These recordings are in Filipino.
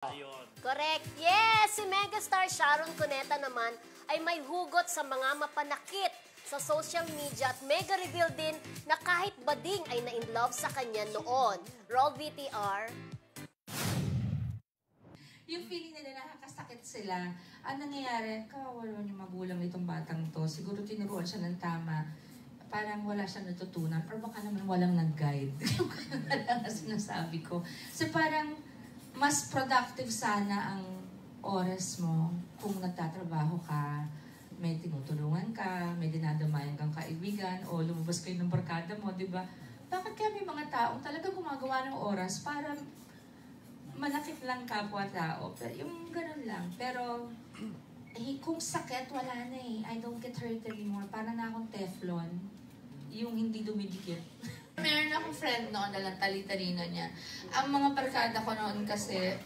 Ayun. Correct. Yes, si megastar Sharon Cuneta naman ay may hugot sa mga mapanakit sa social media at mega reveal din na kahit bading ay na-inlove sa kanya noon. Roll VTR. Yung feeling nila nakakasakit sila, ang nangyayari, kawawa naman yung magulang nitong batang to. Siguro tinuruan siya ng tama. Parang wala siyang natutunan. Or baka naman walang nag-guide. Yung lang na sinasabi ko. So parang mas productive sana ang oras mo kung nagtatrabaho ka, may tinutulungan ka, may dinadamayan kang kaibigan, o lumabas kayo ng barkada mo, di ba? Bakit kaya may mga taong talaga gumagawa ng oras para manakit lang kapwa-tao? Yung ganun lang. Pero kung sakit, wala na eh. I don't get hurt anymore. Parang na akong Teflon. Yung hindi dumidikit. Meron akong friend noon na lang tali-talino niya. Ang mga barkada ko noon kasi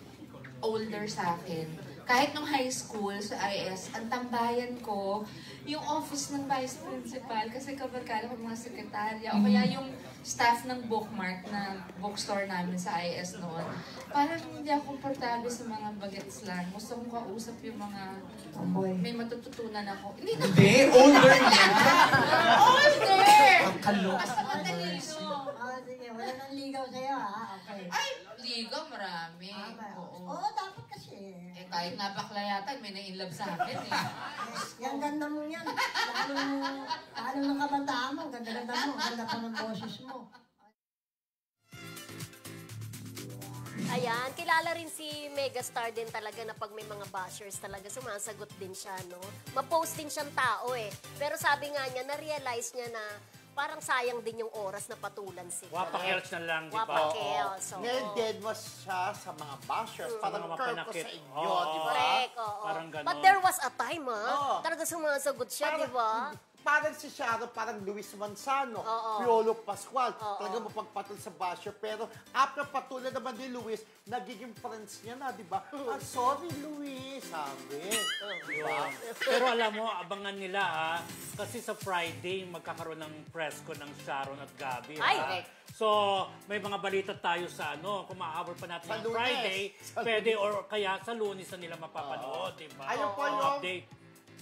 older sa akin. Kahit nung high school sa IS, ang tambayan ko, yung office ng vice principal, kasi kabarkada ko mga sekretarya, o kaya yung staff ng bookmark na bookstore namin sa IS noon. Parang hindi ako komportable sa mga bagets lang. Gusto kong kausap yung mga may matututunan ako. Hindi, older niya. Older! Ang kalo. Basta matalino. Sige, wala nang ligaw sa'yo, ha? Okay. Ay, ligaw marami. Oo, dapat kasi. Eh, kahit nga bakla yata, may na-inlove sa akin eh. Yung ganda mo yan. Lalo ng kabataan mo, ganda-ganda mo. Ganda pa ng boses mo. Ayan, kilala rin si megastar din talaga na pag may mga bashers talaga, sumasagot din siya, no? Ma-post din siyang tao eh. Pero sabi nga niya, na-realize niya na parang sayang din yung oras na patulan sila. Wapakels na lang, di ba? Wapakels, so, Ngayon, dead was siya sa mga bashers. Parang mga curve ko mapanakit. sa inyo, Oo. di ba? correct, oo. Parang ganon. But there was a time, ha? Oo. Talaga sumasagot siya, di ba? Parang si Sharon, parang Luis Manzano, Oo. Piolo Pascual. Oo. Talaga mapagpatol sa basher. Pero after patulan naman ni Luis, nagiging friends niya na, di ba? Ah, sorry, Luis, sabi. Di ba? Pero alam mo, abangan nila ha, kasi sa Friday, magkakaroon ng press ko ng Sharon at Gabby. Ay, ha? correct. So, may mga balita tayo sa kung ma-hour pa natin Sa ng Lunes. Friday, Sa pwede or kaya sa Lunes na nila mapapanood, di ba? Ayun po Ang yung update.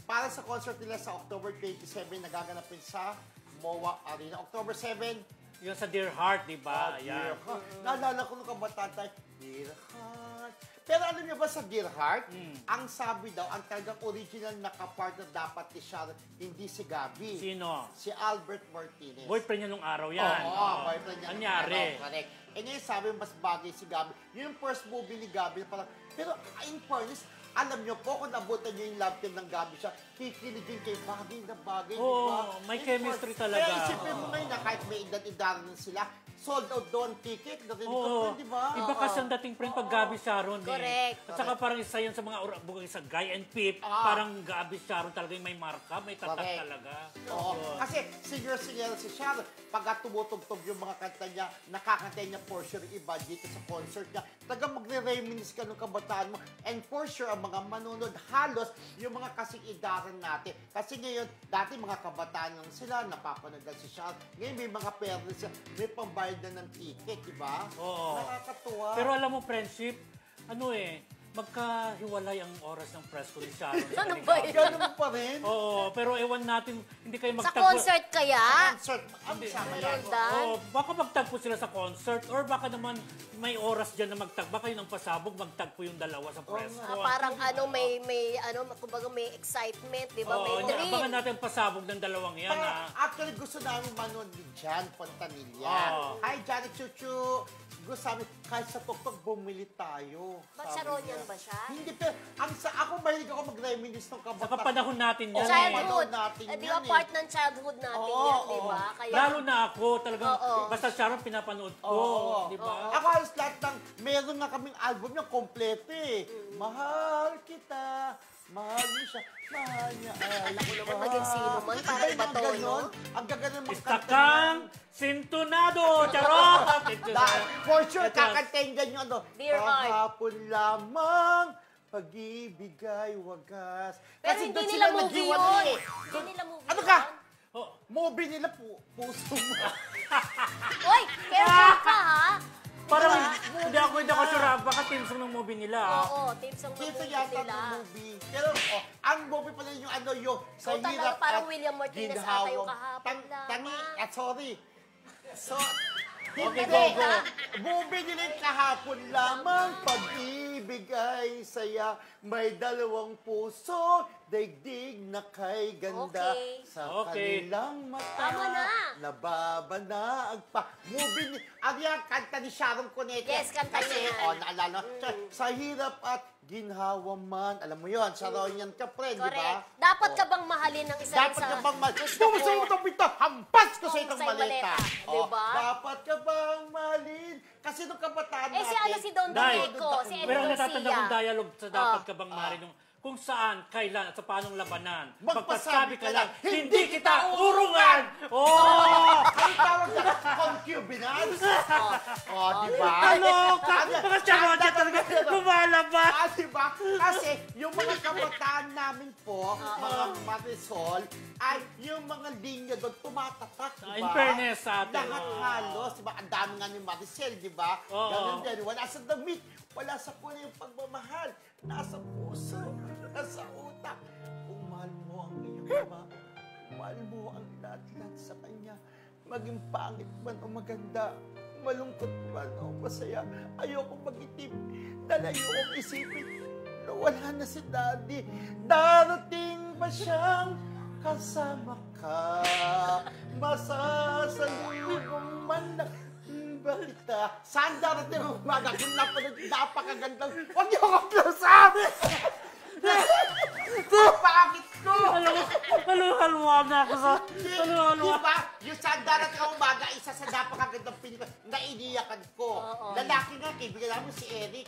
para sa concert nila sa October 27, nagaganapin sa MOA Arena. October 7, Yung sa Dear Heart, di ba? Dear Ayan. Heart. Naalala ko nung kabataan tayo, Dear Heart. Pero alam niyo ba sa Dear Heart, ang sabi daw, ang talagang original na kapartner dapat ni Sharon, hindi si Gabby. Sino? Si Albert Martinez. Boyfriend niya nung araw yan. Oo, boyfriend niya. Anyari? Correct. Eh ngayon sabi, mas bagay si Gabby. Yun yung first movie ni Gabby. Parang, pero in fairness, alam niyo po, kung nabutan niyo yung love team ng Gabby siya, kikiligin kay bagay na bagay, Oo, di ba? may In chemistry fairness, talaga. Kaya isipin mo ngayon na kahit may edad-edaran sila, sold out doon ticket, narinig ko Oo. po, di ba? Iba kasi ang dating friend pag Gabby Sharon. Correct. At saka parang isa yun sa mga bugay sa Guy and Pip. Ah. Parang Gabby Sharon talaga yung may marka, may tatak Correct. talaga. Oo. Yun. Kasi singer-singer si Sharon, pagka tumutugtog yung mga kanta niya, nakakantay niya for sure iba dito sa concert niya. Talagang magre-reminisce ka ng kabataan mo. And for sure, ang mga manunod, halos yung mga kasing idaran natin. Kasi ngayon, dati mga kabataan lang sila, napapanood si Sharon. Ngayon may mga parents, may pambayad na ng ticket, di ba? Oo. Nakakatuwa. Pero alam mo, friendship, magkahiwalay ang oras ng press ko ni Sharon. Ano ba yun? Ganun pa rin. Oo, pero ewan natin, hindi kayo Sa magtagpo. concert kaya? Concert, ang sama yan. Dan? Oo, baka magtagpo sila sa concert or baka naman may oras dyan na magtagpo. Baka yun ang pasabog, magtagpo yung dalawa sa press ko. Parang kumbaga may excitement, di ba? Oo, May dream. abangan natin ang pasabog ng dalawang yan. Actually, gusto namin manood ni Jan Fontanilla. Oo. Hi, Jan Chuchu. Gusto sabi, kahit sa tuktok, bumili tayo. Ba't Sabi Sharonian niya. ba siya? Hindi, pero ako mahilig ako mag-reminisce ng Sa kabataan. kapanahon natin yan. Childhood. natin Di yan ba eh. part ng childhood natin Oo, yan, di oo. ba? Kaya, Lalo na ako, talagang, Oo. basta Sharon pinapanood ko. Oo. Di ba? Ako halos lahat ng, meron nga kaming album niya, kompleto eh. Mahal kita, mahal niya siya, mahal niya. Alam ko naman maging sino man, parang Iba yung mga bato, no? ganon. Ang gaganon mga Isa kanta kang niya. sintonado, charot! For sure, Ito. kakantayin dyan yung Dear Heart. Kahapon lamang, pag-ibig ay wagas. pero Kasi hindi doon nila sila movie naghiwalay yun. eh. Hindi nila movie Ano ka? yun. Movie nila puso mo. Uy, careful ka ha. Parang hindi ako sure, baka team song ng movie nila. Oo, team song ng Dito movie yata nila. ng movie. Pero ang movie pala yung ano yung sa Ikaw talaga, hirap parang at William Martinez ginhawang. ata yung kahapon Tangi, lamang. sorry. So, Okay, hindi. go. Movie nila yung kahapon lamang. Pag-ibig ay saya. May dalawang puso. Daigdig na kay ganda. Okay. Sa Okay. kanilang mata. Tama na. Nababanaag pa. Movie ni... Ano yan? Kanta ni Sharon Cuneta. Yes, kanta Kasi, niya yan. naalala. Sa hirap at ginhawa man. Alam mo yun. Sa Royan ka, friend, di ba? Correct. Dapat ka bang mahalin ng isa Dapat ka bang mahalin? Gusto mo itong pito, hampas ko sa itong Sa maleta. maleta. Diba? Dapat ka bang mahalin? Kasi nung kabataan Eh, si ano, si Don Dai. Doneco, si Eddie Pero ang natatanda Garcia. kong dialogue sa dapat ka bang mahalin yung kung saan, kailan, at sa paanong labanan. Magpasabi Magpasabi ka lang, hindi kita urungan! Oh! Ano tawag ka? Concubinage? Oh, di ba? Ano? Mga charotya talaga lumalabas! Diba? Kasi yung mga kabataan namin po, mga Marisol, ay yung mga linya doon tumatatak, diba? In fairness sa atin, Lahat oo. halos, diba? Ang dami nga ni Maricel, diba? Oo. Ganun din. Wala sa damit, wala sa kulay yung pagmamahal. Nasa puso, nasa utak. Kung mahal mo ang iyong ama, mahal mo ang lahat-lahat sa kanya. Maging pangit man o maganda, malungkot man o masaya, ayoko mag-itip. Dahil ayokong isipin na wala na si Daddy. Darating ba siyang kasama ka? Masasalubong man na ba kita? Saan darating ang umaga? Kung napanood, napakagandang... Huwag niyo ako close up! Pangit ko! Haluhalwa na ako sa... Haluhalwa. Diba? Yung saan darating ang umaga, isa sa napakagandang pelikula na iniyakan ko. Lalaki nga, kaibigan namin si Eric.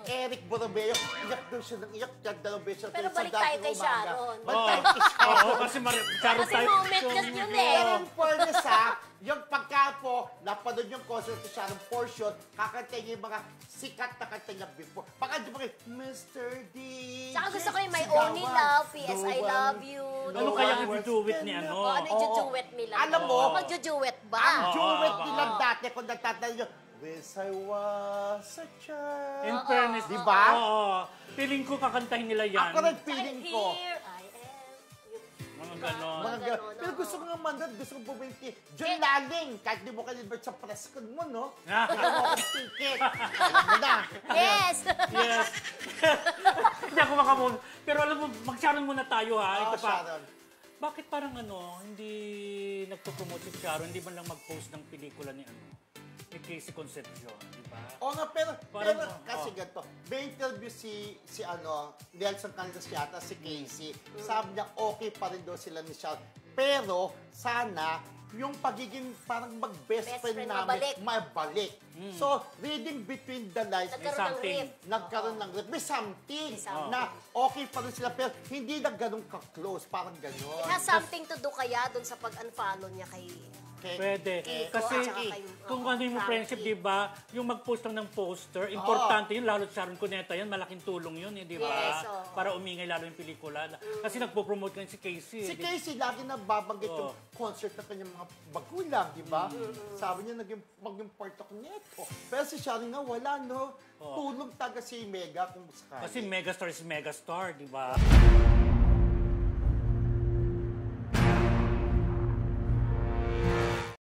Eric Borromeo. Iyak daw siya ng iyak. Dalawang beses. Pero balik tayo kay Sharon. Balik tayo kay Sharon. Oo, kasi Sharon Kasi type. moment just yun eh. Pero in fairness yung pagka po, napanood yung concert ni Sharon portion, kakanta niya yung mga sikat na kanta niya before. Baka di ba kayo, Mr. D. Tsaka gusto ko yung My Only Love, P.S. I Love You. Ano kaya ang i-duet ni ano? O, ano yung jujuwet nila? Alam mo, Magjujuet ba? ang duet Oo, nila dati, kung nagtatalo nyo, Wish I was a child. In fairness, Di ba? Oo. Feeling ko kakantahin nila yan. Ako rin feeling ko. Here I am. Mga ganon. Mga ganon, ganon. Pero oo. gusto ko nga mandad, gusto ko bumiti. John Laling, kahit di mo ka-deliver sa press con mo, no? Ah. Bigyan mo akong ticket. Alam mo na. Yes! Yes. Hindi ako makamove. Pero alam mo, mag-Sharon muna tayo ha. Oo, Ito pa. Sharon. Bakit parang hindi nagpo-promote si Sharon, hindi man lang mag-post ng pelikula ni ni Casey Concepcion, di ba? Oo nga, pero Parang, kasi ganito, may interview si Nelson Canlas yata, si Casey. Sabi niya, okay pa rin daw sila ni Sharon. Pero, sana, yung pagiging parang mag-best Best friend friend, namin, mabalik. So, reading between the lines, Nagkaroon ng something. rift. nagkaroon ng may something May something. na okay pa rin sila, pero hindi na ganun ka-close, parang ganun. It has something to do kaya dun sa pag-unfollow niya kay... Pwede. Kiko, Kasi at saka kay, kung ano yung Frankie. friendship, di ba? Yung mag-post lang ng poster, importante yun. Lalo Sharon Cuneta yan, malaking tulong yun, di ba? Yes, oo. Para umingay lalo yung pelikula. Kasi nagpo-promote ka si Casey. Si Casey, lagi na babanggit yung concert ng kanyang mga bagulang, di ba? Sabi niya, maging part ako nito. Pero si Sharon nga, wala, no? Tulong taga si Mega kung sakali. Kasi megastar is megastar, di ba?